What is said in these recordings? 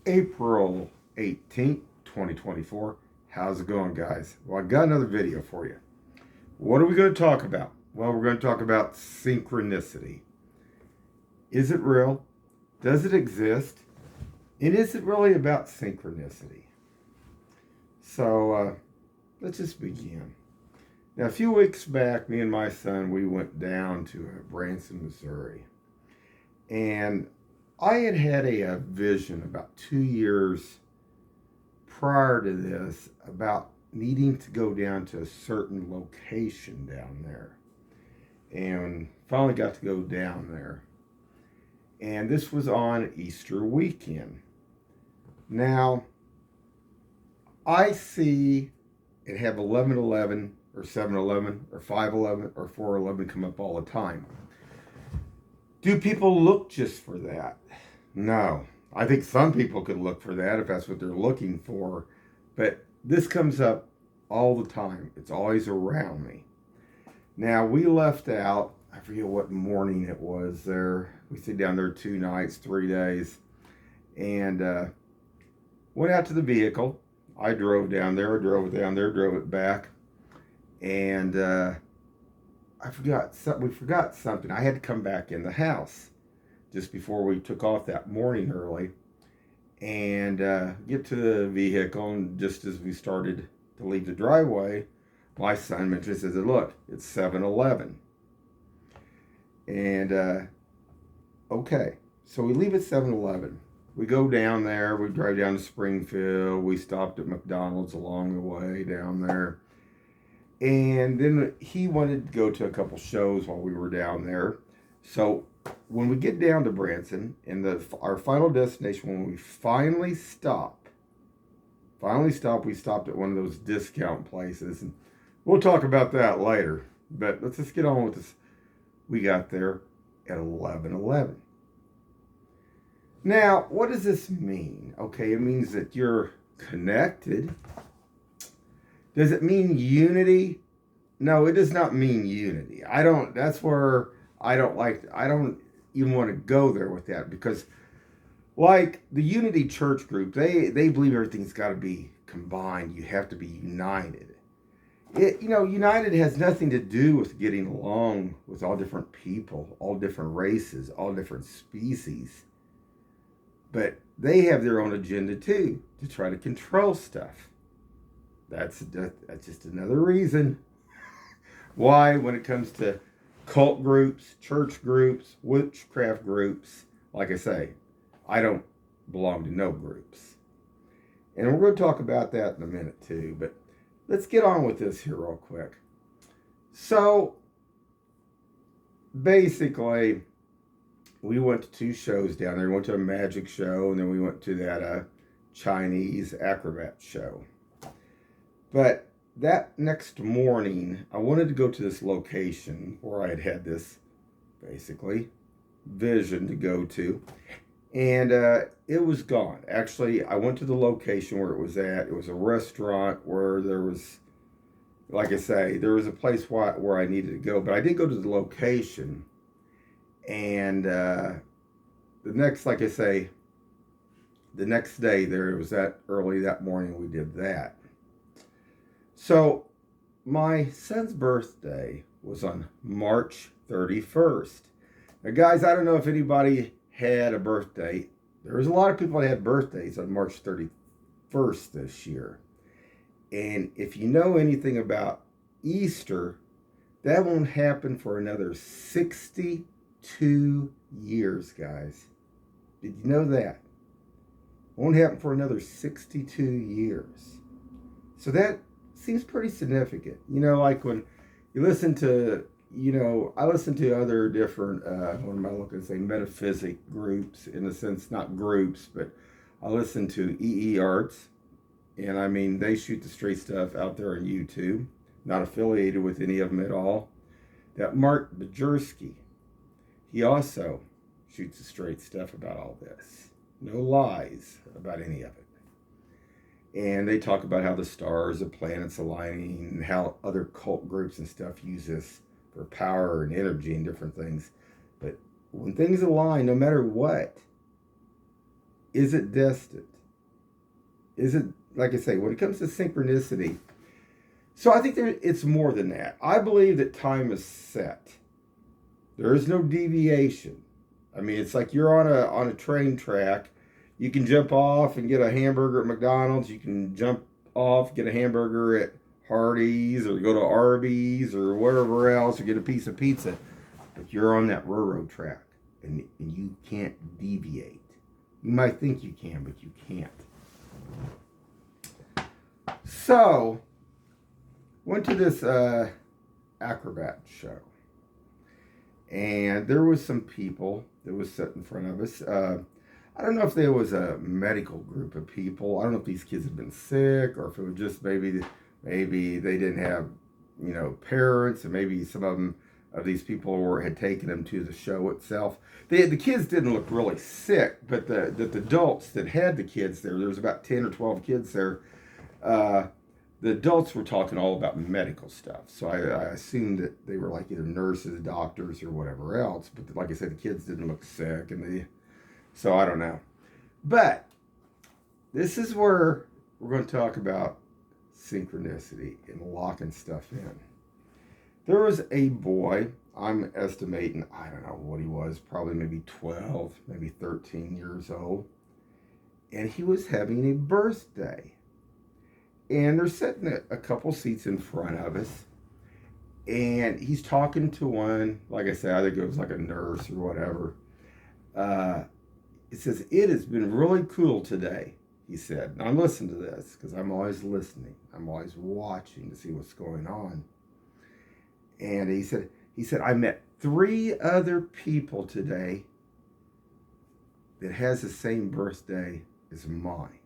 April 18th, 2024. How's it going, guys? Well, I got another video for you. What are we going to talk about? Well, we're going to talk about synchronicity. Is it real? Does it exist? And is it really about synchronicity? So, let's just begin. Now, a few weeks back, me and my son, we went down to Branson, Missouri. And I had a vision about 2 years prior to this about needing to go down to a certain location down there. And finally got to go down there. And this was on Easter weekend. Now, I see it have 1111 or 711 or 511 or 411 come up all the time. Do people look just for that? No. I think some people could look for that if that's what they're looking for. But this comes up all the time. It's always around me. Now, we left out, I forget what morning it was there. We stayed down there 2 nights, 3 days. And went out to the vehicle. I drove down there, drove it back. And we forgot something. I had to come back in the house just before we took off that morning early and get to the vehicle. And just as we started to leave the driveway, my son mentioned, says, look, it's 7-Eleven. And okay, so we leave at 7-Eleven. We go down there, we drive down to Springfield, we stopped at McDonald's along the way down there. And then he wanted to go to a couple shows while we were down there. So when we get down to Branson, and our final destination, when we finally stop, we stopped at one of those discount places. And we'll talk about that later. But let's just get on with this. We got there at 11:11. Now, what does this mean? Okay, it means that you're connected. Does it mean unity? No, it does not mean unity. That's where I don't even want to go there with that, because like the Unity Church group, they believe everything's got to be combined. You have to be united. United has nothing to do with getting along with all different people, all different races, all different species. But they have their own agenda too, to try to control stuff. That's just another reason why, when it comes to cult groups, church groups, witchcraft groups, like I say, I don't belong to no groups. And we're going to talk about that in a minute too, but let's get on with this here real quick. So, basically, we went to 2 shows down there. We went to a magic show, and then we went to that Chinese acrobat show. But that next morning, I wanted to go to this location where I had this, basically, vision to go to. And it was gone. Actually, I went to the location where it was at. It was a restaurant where there was, like I say, there was a place where I needed to go. But I did go to the location. And the next day there, it was that early that morning we did that. So my son's birthday was on March 31st. Now, guys, I don't know if anybody had a birthday. There was a lot of people that had birthdays on March 31st this year. And if you know anything about Easter, that won't happen for another 62 years, guys. Did you know that? Won't happen for another 62 years. So that seems pretty significant. Like when you listen to, I listen to other different, what am I looking to say, metaphysic groups, in a sense, not groups, but I listen to EE Arts. And I mean, they shoot the straight stuff out there on YouTube. Not affiliated with any of them at all. That Mark Bajerski, he also shoots the straight stuff about all this. No lies about any of it. And they talk about how the stars, the planets aligning, and how other cult groups and stuff use this for power and energy and different things. But when things align, no matter what, is it destined? Is it, like I say, when it comes to synchronicity, so I think it's more than that. I believe that time is set. There is no deviation. I mean, it's like you're on a train track. You can jump off and get a hamburger at McDonald's. You can jump off, get a hamburger at Hardee's, or go to Arby's or wherever else, or get a piece of pizza. But you're on that railroad track, and you can't deviate. You might think you can, but you can't. So, went to this acrobat show, and there was some people that was sitting in front of us. I don't know if there was a medical group of people. I don't know if these kids had been sick, or if it was just maybe they didn't have, parents, and maybe some of these people had taken them to the show itself. The kids didn't look really sick, but the adults that had the kids there was about 10 or 12 kids there. The adults were talking all about medical stuff. So I assumed that they were like either nurses, doctors, or whatever else. But like I said, the kids didn't look sick, so I don't know. But this is where we're going to talk about synchronicity and locking stuff in. There was a boy, I'm estimating, I don't know what he was, probably maybe 12, maybe 13 years old. And he was having a birthday. And they're sitting a couple seats in front of us. And he's talking to one, like I said, I think it was like a nurse or whatever. It says, "It has been really cool today," he said. Now, listen to this, because I'm always listening. I'm always watching to see what's going on. And he said, "I met 3 other people today that has the same birthday as mine."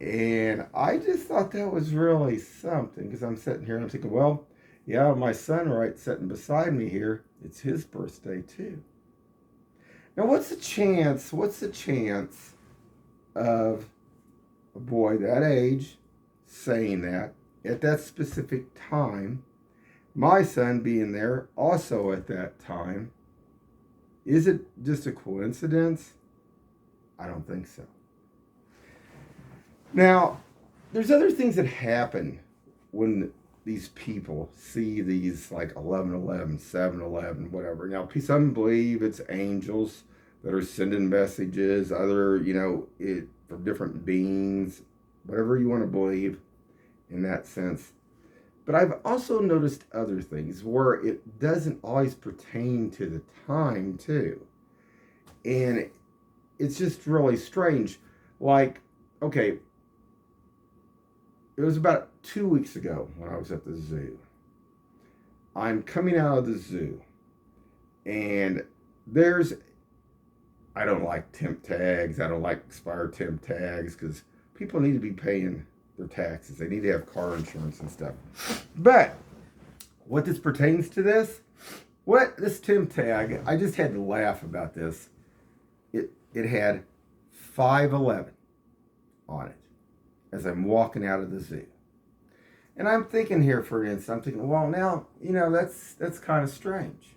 And I just thought that was really something, because I'm sitting here and I'm thinking, well, yeah, my son right sitting beside me here, it's his birthday too. Now, what's the chance of a boy that age saying that at that specific time, my son being there also at that time? Is it just a coincidence? I don't think so. Now, there's other things that happen when these people see these like 11:11, 7:11, whatever. Now, some believe it's angels that are sending messages, other, from different beings, whatever you want to believe in that sense. But I've also noticed other things where it doesn't always pertain to the time, too. And it's just really strange. Like, okay, it was about 2 weeks ago when I was at the zoo. I'm coming out of the zoo, and I don't like temp tags. I don't like expired temp tags, because people need to be paying their taxes. They need to have car insurance and stuff. But what this pertains to this temp tag, I just had to laugh about this. It had 511 on it as I'm walking out of the zoo. And I'm thinking here, for instance, I'm thinking, well, now, that's kind of strange.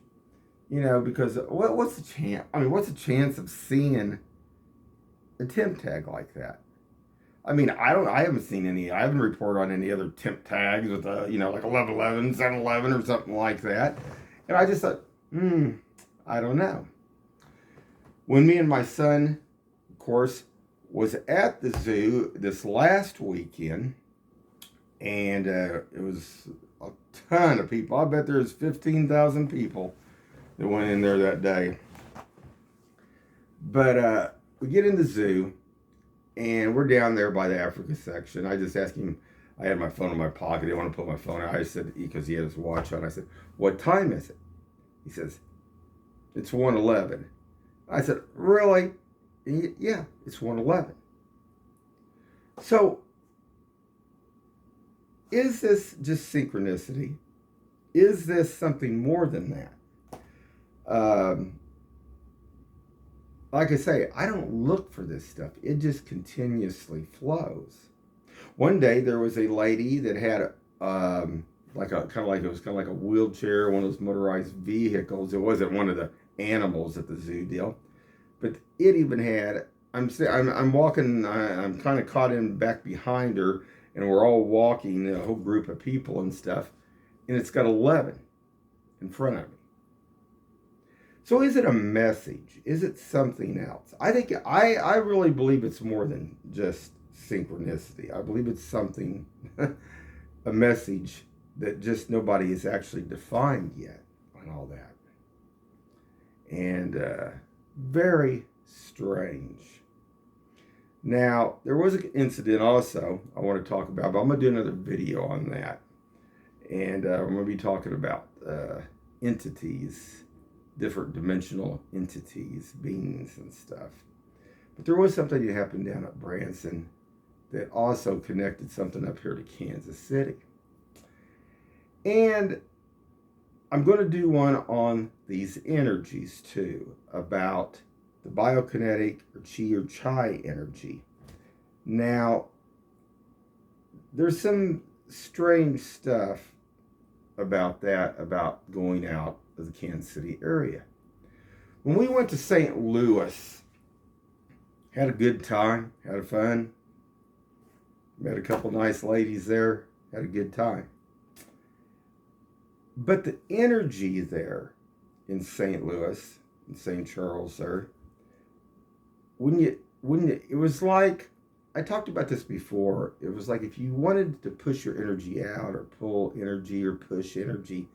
Because what's the chance? I mean, what's the chance of seeing a temp tag like that? I mean, I haven't seen any, I haven't reported on any other temp tags with, like 1111, 711 or something like that. And I just thought, I don't know. When me and my son, of course, was at the zoo this last weekend, and it was a ton of people. I bet there's 15,000 people that went in there that day. But we get in the zoo, and we're down there by the Africa section. I just asked him, I had my phone in my pocket. I didn't want to put my phone out. I said, because he had his watch on, I said, "What time is it?" He says, "It's 1:11. I said, "Really?" And yeah, it's 1:11. So, is this just synchronicity? Is this something more than that? Like I say, I don't look for this stuff. It just continuously flows. One day there was a lady that had it was kind of like a wheelchair, one of those motorized vehicles. It wasn't one of the animals at the zoo deal, but it even had I'm walking. I'm kind of caught in back behind her, and we're all walking, a whole group of people and stuff, and it's got 11 in front of me. So is it a message? Is it something else? I really believe it's more than just synchronicity. I believe it's something, a message that just nobody has actually defined yet on all that. And very strange. Now, there was an incident also I want to talk about, but I'm going to do another video on that. And I'm going to be talking about entities, different dimensional entities, beings and stuff. But there was something that happened down at Branson that also connected something up here to Kansas City. And I'm going to do one on these energies too, about the biokinetic or chi or chai energy. Now, there's some strange stuff about that, about going out of the Kansas City area. When we went to St. Louis, had a good time, had fun, met a couple nice ladies there, had a good time. But the energy there in St. Louis, in St. Charles there, it was like, I talked about this before, it was like if you wanted to push your energy out or pull energy or push energy,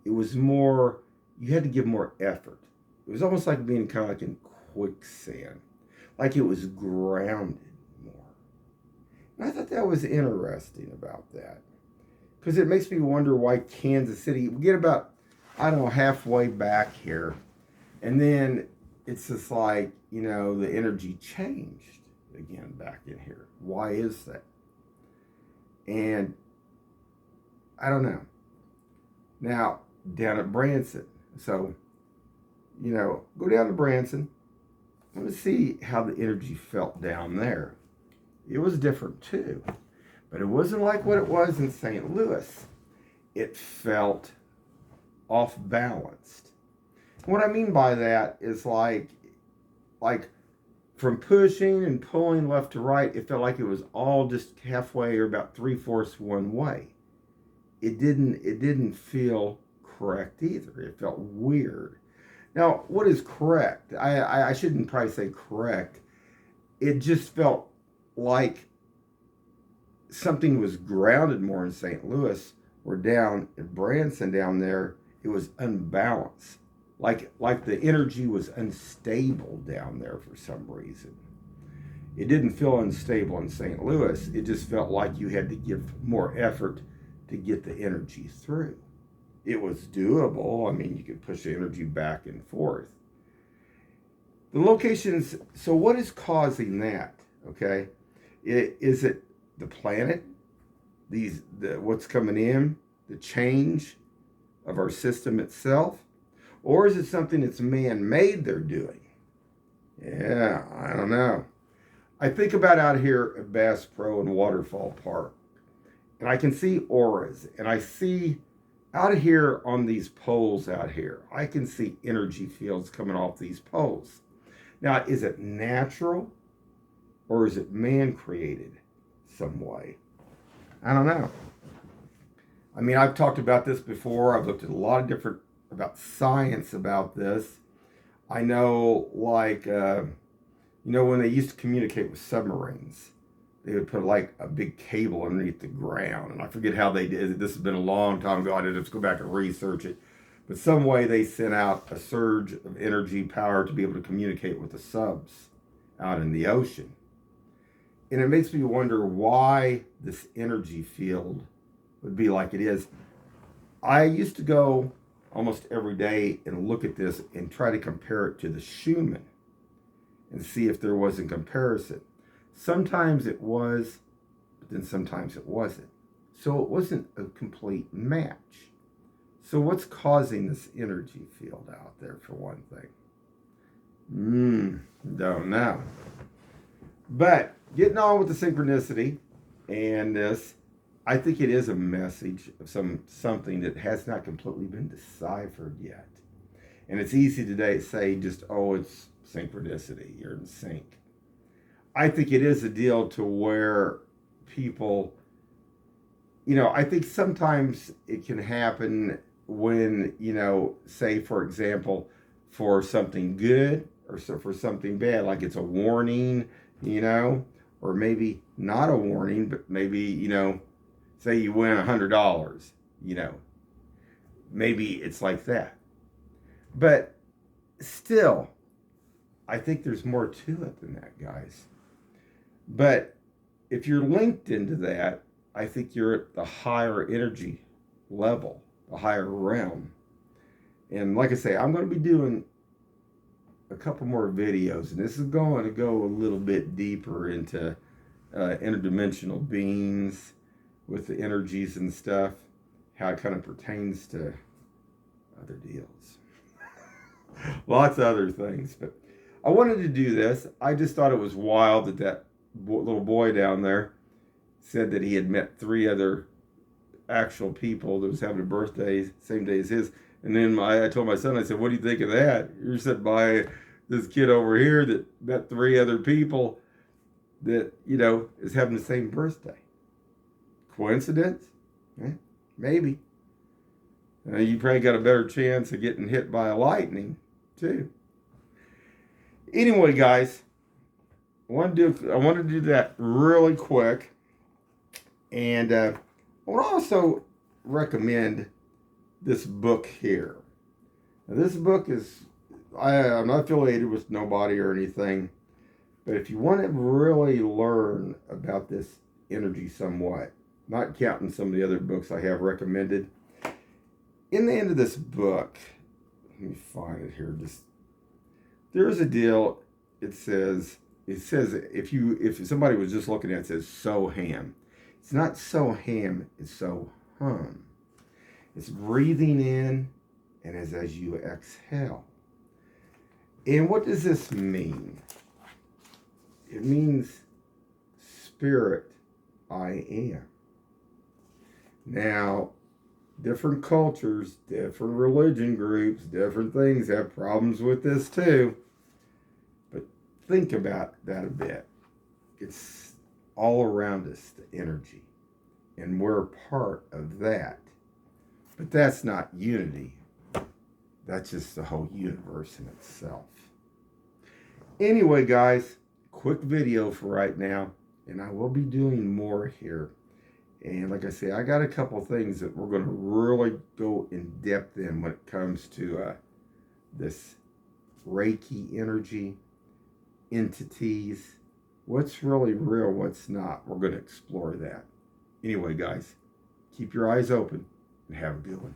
it was more, you had to give more effort. It was almost like being kind of like in quicksand, like it was grounded more. And I thought that was interesting about that, because it makes me wonder why Kansas City, we get about, I don't know, halfway back here, and then it's just like, you know, the energy changed again back in here. Why is that? And I don't know. Now, down at Branson, so, you know, go down to Branson. I want to see how the energy felt down there. It was different too, but it wasn't like what it was in St. Louis. It felt off balanced. What I mean by that is like from pushing and pulling left to right, it felt like it was all just halfway or about 3/4 one way. It didn't feel correct either. It felt weird. Now, what is correct? I shouldn't probably say correct. It just felt like something was grounded more in St. Louis, or down at Branson down there, it was unbalanced. Like the energy was unstable down there for some reason. It didn't feel unstable in St. Louis. It just felt like you had to give more effort to get the energy through. It was doable. I mean, you could push the energy back and forth. The locations, so what is causing that? Okay. Is it the planet? What's coming in? The change of our system itself? Or is it something that's man-made they're doing? Yeah, I don't know. I think about out here at Bass Pro and Waterfall Park, and I can see auras, and I see out here on these poles out here, I can see energy fields coming off these poles. Now, is it natural or is it man-created some way? I don't know. I mean, I've talked about this before. I've looked at a lot of different, about science about this. I know, like, when they used to communicate with submarines, they would put like a big cable underneath the ground. And I forget how they did it. This has been a long time ago. I didn't have to go back and research it. But some way they sent out a surge of energy power to be able to communicate with the subs out in the ocean. And it makes me wonder why this energy field would be like it is. I used to go almost every day and look at this and try to compare it to the Schumann and see if there was a comparison. Sometimes it was, but then sometimes it wasn't. So it wasn't a complete match. So what's causing this energy field out there, for one thing? Don't know. But getting on with the synchronicity and this, I think it is a message of something that has not completely been deciphered yet. And it's easy today to say just, oh, it's synchronicity, you're in sync. I think it is a deal to where people, I think sometimes it can happen when, say, for example, for something good or so for something bad, like it's a warning, or maybe not a warning, but maybe, say you win $100, maybe it's like that. But still, I think there's more to it than that, guys. But if you're linked into that, I think you're at the higher energy level, the higher realm. And like I say, I'm going to be doing a couple more videos, and this is going to go a little bit deeper into interdimensional beings with the energies and stuff, how it kind of pertains to other deals. Lots of other things, but I wanted to do this. I just thought it was wild that little boy down there said that he had met 3 other actual people that was having a birthday same day as his. And then I told my son, I said, what do you think of that? You're sitting by this kid over here that met 3 other people that, is having the same birthday. Coincidence? Maybe. You probably got a better chance of getting hit by a lightning, too. Anyway, guys, I want to do that really quick. And I want to also recommend this book here. Now, this book is, I'm not affiliated with nobody or anything, but if you want to really learn about this energy somewhat, not counting some of the other books I have recommended, in the end of this book, let me find it here. There's a deal. It says if somebody was just looking at it, it says so ham. It's not so ham, it's so hum. It's breathing in and as you exhale. And what does this mean? It means spirit I am. Now, different cultures, different religion groups, different things have problems with this too. But think about that a bit. It's all around us, the energy. And we're a part of that. But that's not unity. That's just the whole universe in itself. Anyway, guys, quick video for right now. And I will be doing more here. And like I say, I got a couple things that we're going to really go in depth in when it comes to this Reiki energy, entities, what's really real, what's not. We're going to explore that. Anyway, guys, keep your eyes open and have a good one.